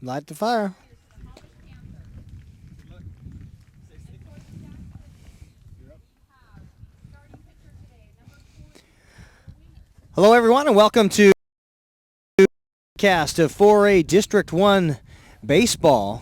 Light the fire. Hello, everyone, and welcome to the cast of 4A District 1 baseball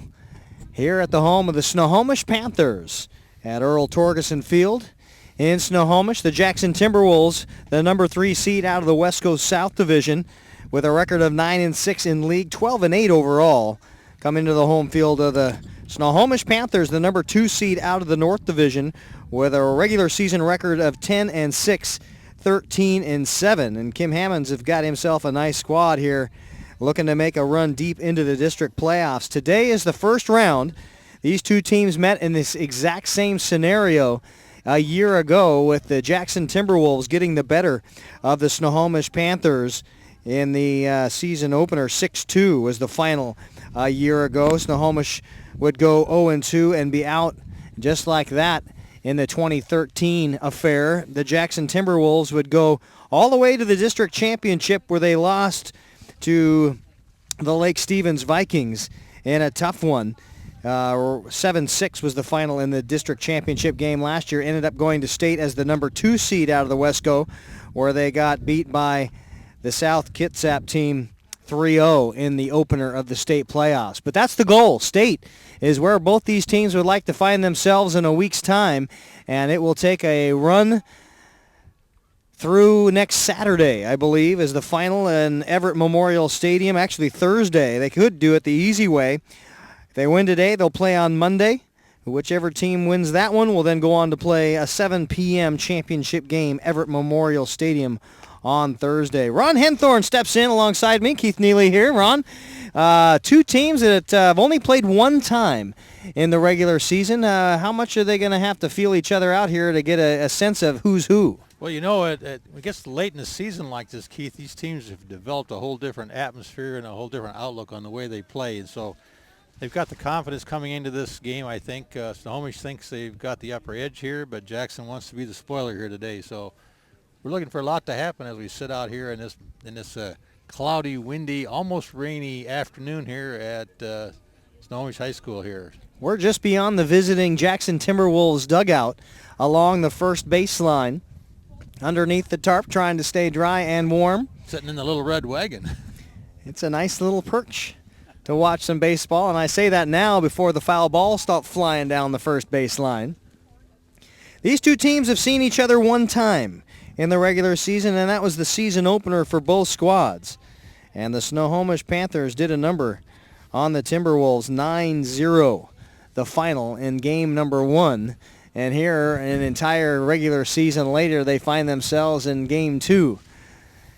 here at the home of the Snohomish Panthers at Earl Torgerson Field in Snohomish. The Jackson Timberwolves, the number 3 seed out of the West Coast South Division, with a record of 9-6 in league, 12-8 overall, come into the home field of the Snohomish Panthers, the number 2 seed out of the North Division, with a regular season record of 10-6, 13-7. And Kim Hammonds have got himself a nice squad here, looking to make a run deep into the district playoffs. Today is the first round. These two teams met in this exact same scenario a year ago, with the Jackson Timberwolves getting the better of the Snohomish Panthers in the season opener. 6-2 was the final a year ago. Snohomish would go 0-2 and be out just like that in the 2013 affair. The Jackson Timberwolves would go all the way to the district championship, where they lost to the Lake Stevens Vikings in a tough one. 7-6 was the final in the district championship game last year. Ended up going to state as the number 2 seed out of the Wesco, where they got beat by the South Kitsap team 3-0 in the opener of the state playoffs. But that's the goal. State is where both these teams would like to find themselves in a week's time, and it will take a run through next Saturday, I believe, is the final in Everett Memorial Stadium. Actually, Thursday. They could do it the easy way. If they win today, they'll play on Monday. Whichever team wins that one will then go on to play a 7 p.m. championship game, Everett Memorial Stadium, on Thursday. Ron Henthorn steps in alongside me. Keith Neely here. Ron, two teams that have only played one time in the regular season. How much are they going to have to feel each other out here to get a sense of who's who? Well, you know, it gets late in the season like this, Keith. These teams have developed a whole different atmosphere and a whole different outlook on the way they play. And so they've got the confidence coming into this game, I think. Snohomish thinks they've got the upper edge here, but Jackson wants to be the spoiler here today. So we're looking for a lot to happen as we sit out here in this cloudy, windy, almost rainy afternoon here at Snohomish High School here. We're just beyond the visiting Jackson Timberwolves dugout along the first baseline, underneath the tarp, trying to stay dry and warm. Sitting in the little red wagon. It's a nice little perch to watch some baseball, and I say that now before the foul balls start flying down the first baseline. These two teams have seen each other one time in the regular season, and that was the season opener for both squads. And the Snohomish Panthers did a number on the Timberwolves, 9-0, the final in game number 1. And here, an entire regular season later, they find themselves in game 2.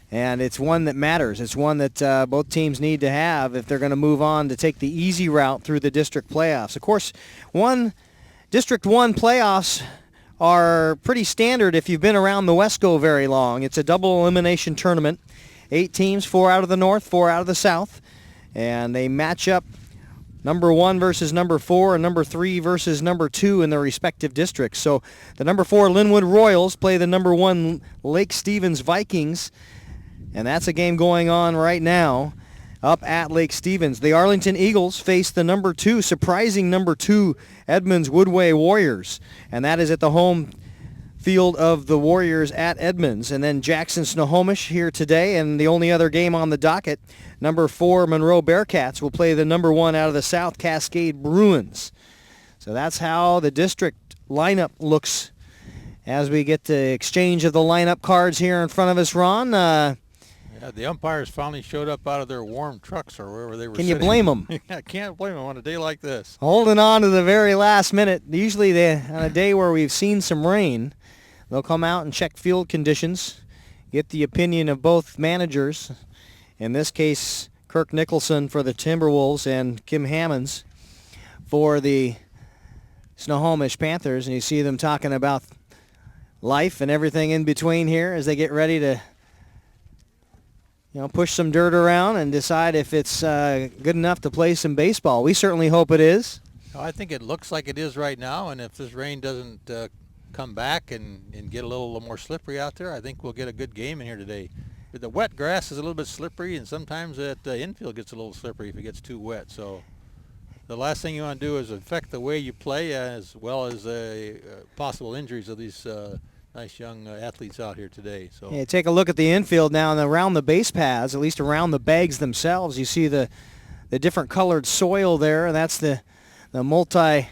And it's one that matters. It's one that both teams need to have if they're going to move on to take the easy route through the district playoffs. Of course, District 1 playoffs are pretty standard if you've been around the Wesco very long. It's a double elimination tournament. 8 teams, 4 out of the North, 4 out of the South. And they match up number 1 versus number 4 and number 3 versus number 2 in their respective districts. So the number 4 Linwood Royals play the number 1 Lake Stevens Vikings. And that's a game going on right now up at Lake Stevens. The Arlington Eagles face the number 2, surprising number 2, Edmonds Woodway Warriors. And that is at the home field of the Warriors at Edmonds. And then Jackson Snohomish here today, and the only other game on the docket, number 4 Monroe Bearcats will play the number 1 out of the South Cascade Bruins. So that's how the district lineup looks as we get the exchange of the lineup cards here in front of us, Ron. Yeah, the umpires finally showed up out of their warm trucks or wherever they were Can sitting. you blame them? I can't blame them on a day like this. Holding on to the very last minute. Usually on a day where we've seen some rain, they'll come out and check field conditions, get the opinion of both managers. In this case, Kirk Nicholson for the Timberwolves and Kim Hammonds for the Snohomish Panthers. And you see them talking about life and everything in between here as they get ready to push some dirt around and decide if it's good enough to play some baseball. We certainly hope it is. I think it looks like it is right now, and if this rain doesn't come back and get a little more slippery out there, I think we'll get a good game in here today. the wet grass is a little bit slippery, and sometimes the infield gets a little slippery if it gets too wet. So the last thing you want to do is affect the way you play, as well as possible injuries of these nice young athletes out here today. So yeah, take a look at the infield now, and around the base paths, at least around the bags themselves, you see the different colored soil there, and that's the multi-style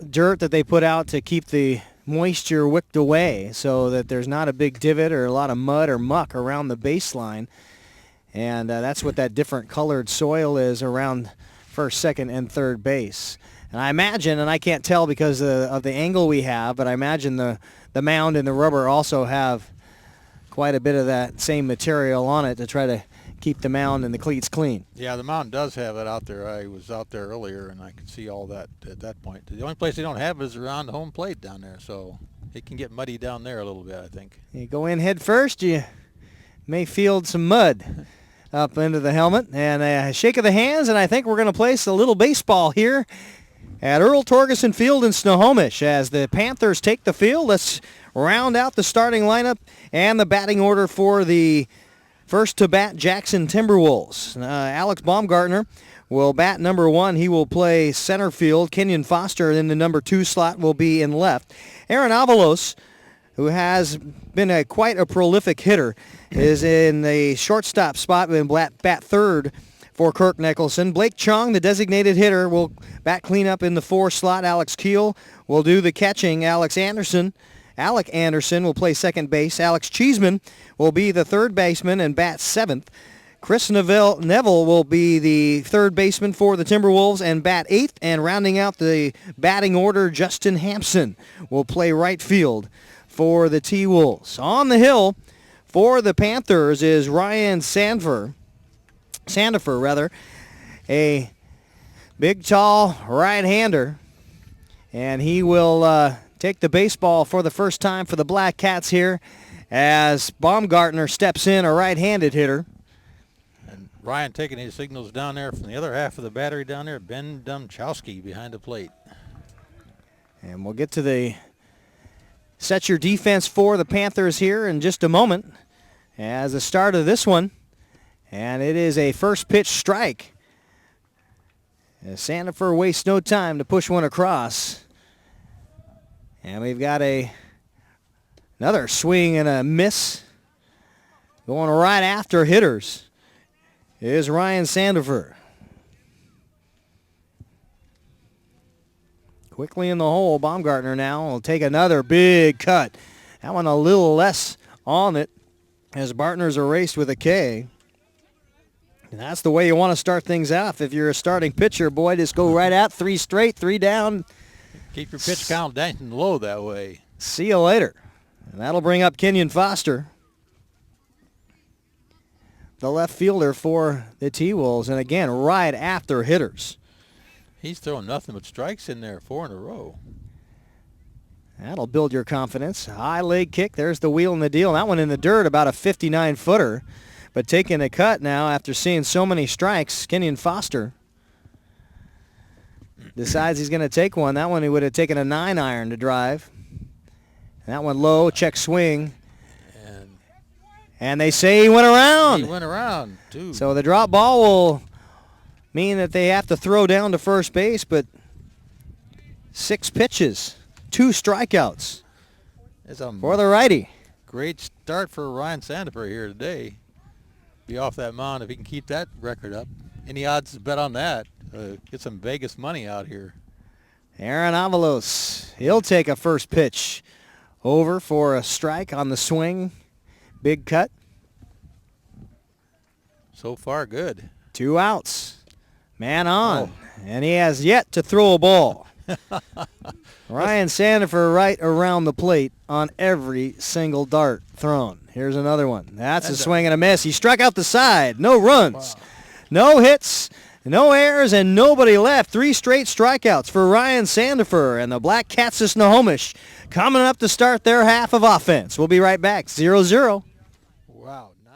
dirt that they put out to keep the moisture wicked away, so that there's not a big divot or a lot of mud or muck around the baseline. And that's what that different colored soil is around first, second, and third base. And I imagine, and I can't tell because of the angle we have, but I imagine the mound and the rubber also have quite a bit of that same material on it to try to keep the mound and the cleats clean. Yeah, the mound does have it out there. I was out there earlier, and I could see all that at that point. The only place they don't have it is around the home plate down there, so it can get muddy down there a little bit, I think. You go in head first, you may field some mud up into the helmet. And a shake of the hands, and I think we're going to place a little baseball here at Earl Torgerson Field in Snohomish as the Panthers take the field. Let's round out the starting lineup and the batting order for the first to bat Jackson Timberwolves. Alex Baumgartner will bat number 1. He will play center field. Kenyon Foster in the number 2 slot will be in left. Aaron Avalos, who has been quite a prolific hitter, is in the shortstop spot and bat third for Kirk Nicholson. Blake Chung, the designated hitter, will bat cleanup in the 4 slot. Alex Keel will do the catching. Alec Anderson will play second base. Alex Cheeseman will be the third baseman and bat 7th. Chris Neville will be the third baseman for the Timberwolves and bat 8th. And rounding out the batting order, Justin Hampson will play right field for the T-Wolves. On the hill for the Panthers is Ryan Sandifer, a big, tall right-hander. And he will take the baseball for the first time for the Black Cats here as Baumgartner steps in, a right-handed hitter. And Ryan taking his signals down there from the other half of the battery down there, Ben Dumchowski behind the plate. And we'll get to the set your defense for the Panthers here in just a moment as the start of this one. And it is a first pitch strike. As Sandifer wastes no time to push one across. And we've got another swing and a miss. Going right after hitters is Ryan Sandifer. Quickly in the hole, Baumgartner now will take another big cut. That one a little less on it as Bartner's erased with a K. And that's the way you want to start things off. If you're a starting pitcher, boy, just go right out, 3 straight, 3 down. Keep your pitch count down and low that way. See you later. And that'll bring up Kenyon Foster, the left fielder for the T-Wolves. And again, right after hitters. He's throwing nothing but strikes in there, 4 in a row. That'll build your confidence. High leg kick. There's the wheel and the deal. That one in the dirt, about a 59-footer. But taking a cut now after seeing so many strikes, Kenyon Foster decides he's going to take one. That one he would have taken a 9-iron to drive. And that one low, check swing. And they say he went around. He went around, too. So the drop ball will mean that they have to throw down to first base, but 6 pitches, 2 strikeouts for the righty. Great start for Ryan Sandifer here today. Be off that mound if he can keep that record up. Any odds to bet on that? Get some Vegas money out here. Aaron Avalos, he'll take a first pitch over for a strike on the swing. Big cut. So far, good. 2 outs. Man on. And he has yet to throw a ball. Ryan Sandifer right around the plate on every single dart thrown. Here's another one. That's a swing and a miss. He struck out the side. No runs. Wow. No hits. No errors, and nobody left. 3 straight strikeouts for Ryan Sandifer and the Black Cats of Snohomish coming up to start their half of offense. We'll be right back. 0-0. Wow. 9.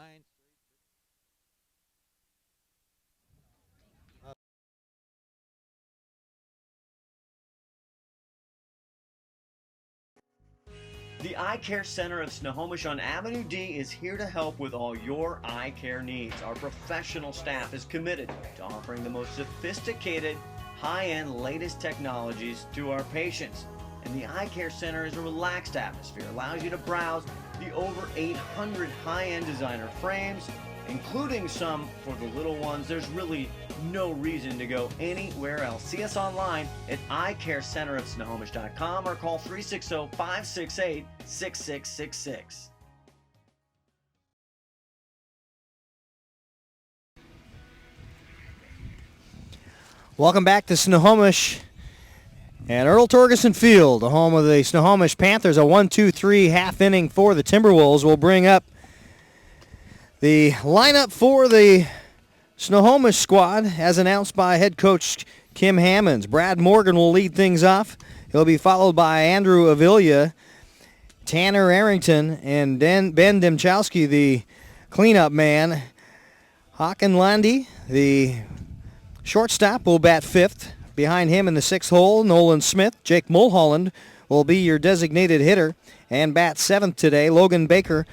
The The Eye Care Center of Snohomish on Avenue D is here to help with all your eye care needs. Our professional staff is committed to offering the most sophisticated, high-end, latest technologies to our patients. And the Eye Care Center is a relaxed atmosphere, allows you to browse the over 800 high-end designer frames, including some for the little ones. There's really no reason to go anywhere else. See us online at eyecarecenterofsnohomish.com or call 360-568-6666. Welcome back to Snohomish and Earl Torgerson Field, the home of the Snohomish Panthers. A 1-2-3 half inning for the Timberwolves will bring up the lineup for the Snohomish squad as announced by head coach Kim Hammonds. Brad Morgan will lead things off. He'll be followed by Andrew Avila, Tanner Arrington, and Ben Demchowski, the cleanup man. Hakan Landy, the shortstop, will bat fifth. Behind him in the sixth hole, Nolan Smith. Jake Mulholland will be your designated hitter and bat seventh today. Logan Baker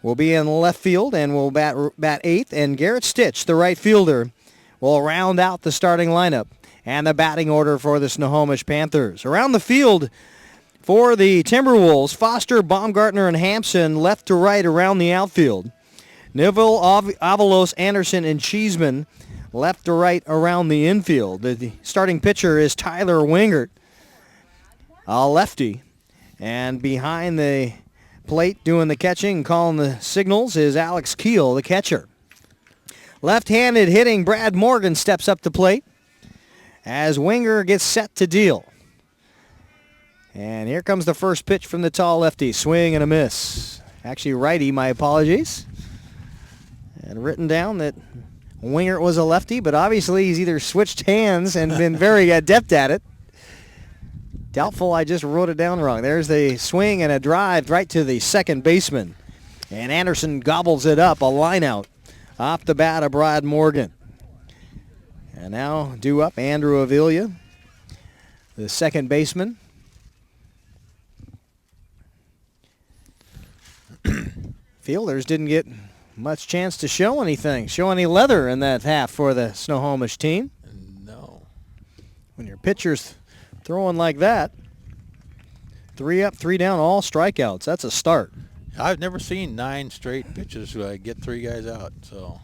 will be in left field and will bat eighth. And Garrett Stitch, the right fielder, will round out the starting lineup and the batting order for the Snohomish Panthers. Around the field for the Timberwolves, Foster, Baumgartner, and Hampson left to right around the outfield. Neville, Avalos, Anderson, and Cheeseman left to right around the infield. The starting pitcher is Tyler Wingert, a lefty. And behind the plate doing the catching and calling the signals is Alex Keel, the catcher. Left-handed hitting Brad Morgan steps up to plate as Winger gets set to deal. And here comes the first pitch from the tall lefty. Swing and a miss. Actually righty, my apologies. And written down that Wingert was a lefty, but obviously he's either switched hands and been very adept at it. Doubtful I just wrote it down wrong. There's the swing and a drive right to the second baseman. And Anderson gobbles it up, a line out off the bat of Brad Morgan. And now due up Andrew Avila, the second baseman. Fielders didn't get much chance to show anything, show any leather in that half for the Snohomish team. No. When your pitcher's throwing like that, 3 up, 3 down, all strikeouts. That's a start. I've never seen 9 straight pitches get 3 guys out, so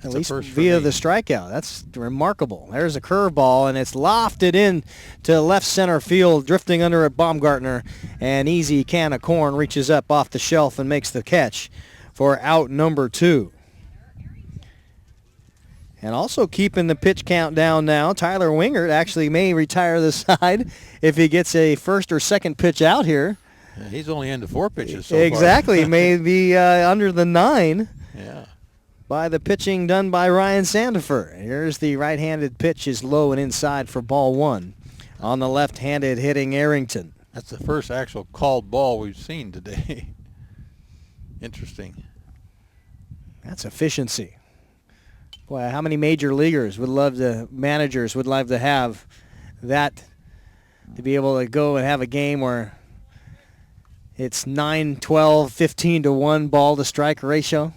at least via the strikeout. That's remarkable. There's a curveball, and it's lofted in to left center field, drifting under it Baumgartner. An easy can of corn reaches up off the shelf and makes the catch for out number 2. And also keeping the pitch count down now, Tyler Wingert actually may retire the side if he gets a first or second pitch out here. Yeah, he's only into 4 pitches so exactly. far. May be under the 9 yeah. by the pitching done by Ryan Sandifer. Here's the right-handed pitch is low and inside for ball 1 on the left-handed hitting Arrington. That's the first actual called ball we've seen today. Interesting. That's efficiency. Boy, how many major leaguers managers would love to have that, to be able to go and have a game where it's 9, 12, 15 to 1 ball to strike ratio.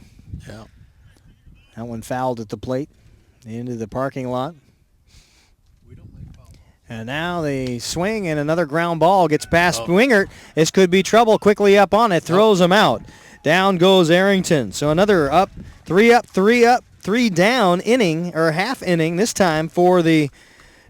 Yeah. That one fouled at the plate, into the parking lot. And now the swing and another ground ball gets past Wingert. This could be trouble. Quickly up on it, throws him out. Down goes Arrington. So another up, 3 down inning, or half inning this time for the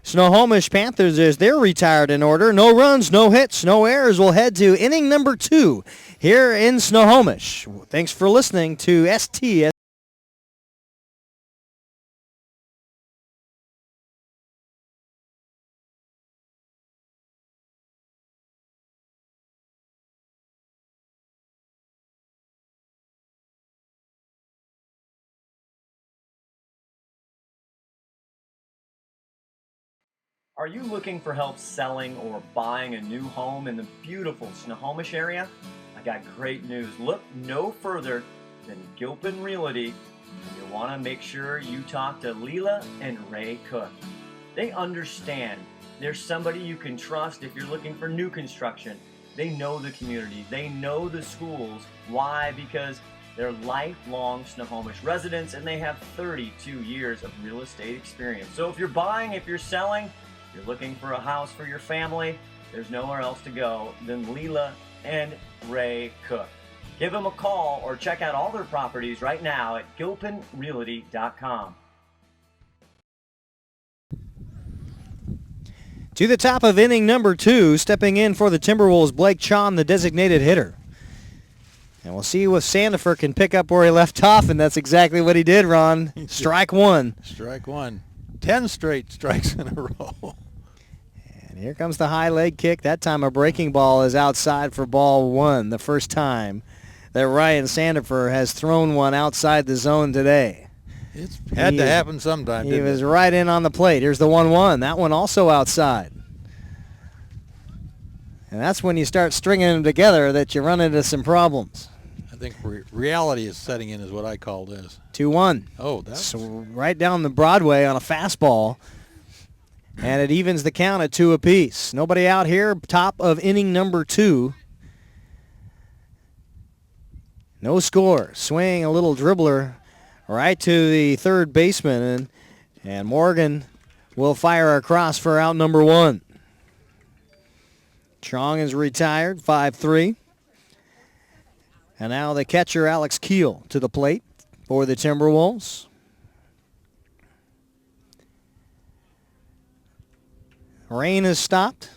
Snohomish Panthers as they're retired in order. No runs, no hits, no errors. We'll head to inning number 2 here in Snohomish. Thanks for listening to STSPN. Are you looking for help selling or buying a new home in the beautiful Snohomish area? I got great news. Look no further than Gilpin Realty. And you want to make sure you talk to Leela and Ray Cook. They understand. There's somebody you can trust if you're looking for new construction, They know the community. They know the schools. Why? Because they're lifelong Snohomish residents and they have 32 years of real estate experience. So if you're buying, if you're selling, if you're looking for a house for your family, there's nowhere else to go than Leela and Ray Cook. Give them a call or check out all their properties right now at gilpinrealty.com. To the top of inning number 2, stepping in for the Timberwolves, Blake Chon, the designated hitter. And we'll see if Sandifer can pick up where he left off, and that's exactly what he did, Ron. Strike one. Strike one. 10 straight strikes in a row. And here comes the high leg kick. That time a breaking ball is outside for ball 1, the first time that Ryan Sandifer has thrown one outside the zone today. It's had to happen sometime, He was right in on the plate. Here's the 1-1. That one also outside. And that's when you start stringing them together that you run into some problems. I think reality is setting in is what I call this. 2-1. Oh, that's so right down the Broadway on a fastball. And it evens the count at 2 apiece. Nobody out here, top of inning number 2. No score. Swing, a little dribbler right to the third baseman, and Morgan will fire across for out number 1. Chong is retired, 5-3. And now the catcher, Alex Keel, to the plate for the Timberwolves. Rain has stopped.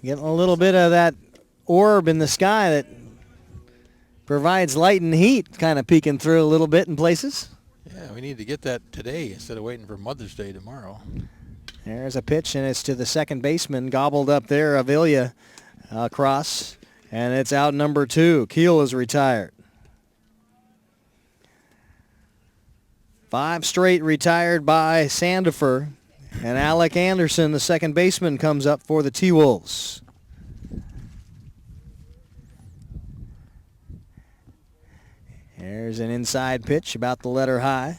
Getting a little bit of that orb in the sky that provides light and heat, kind of peeking through a little bit in places. Yeah, we need to get that today instead of waiting for Mother's Day tomorrow. There's a pitch, and it's to the second baseman, gobbled up there, Avila across, and it's out number 2. Keel is retired. 5 straight retired by Sandifer, and Alec Anderson, the second baseman, comes up for the T-Wolves. There's an inside pitch about the letter high.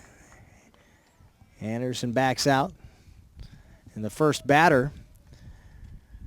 Anderson backs out. And the first batter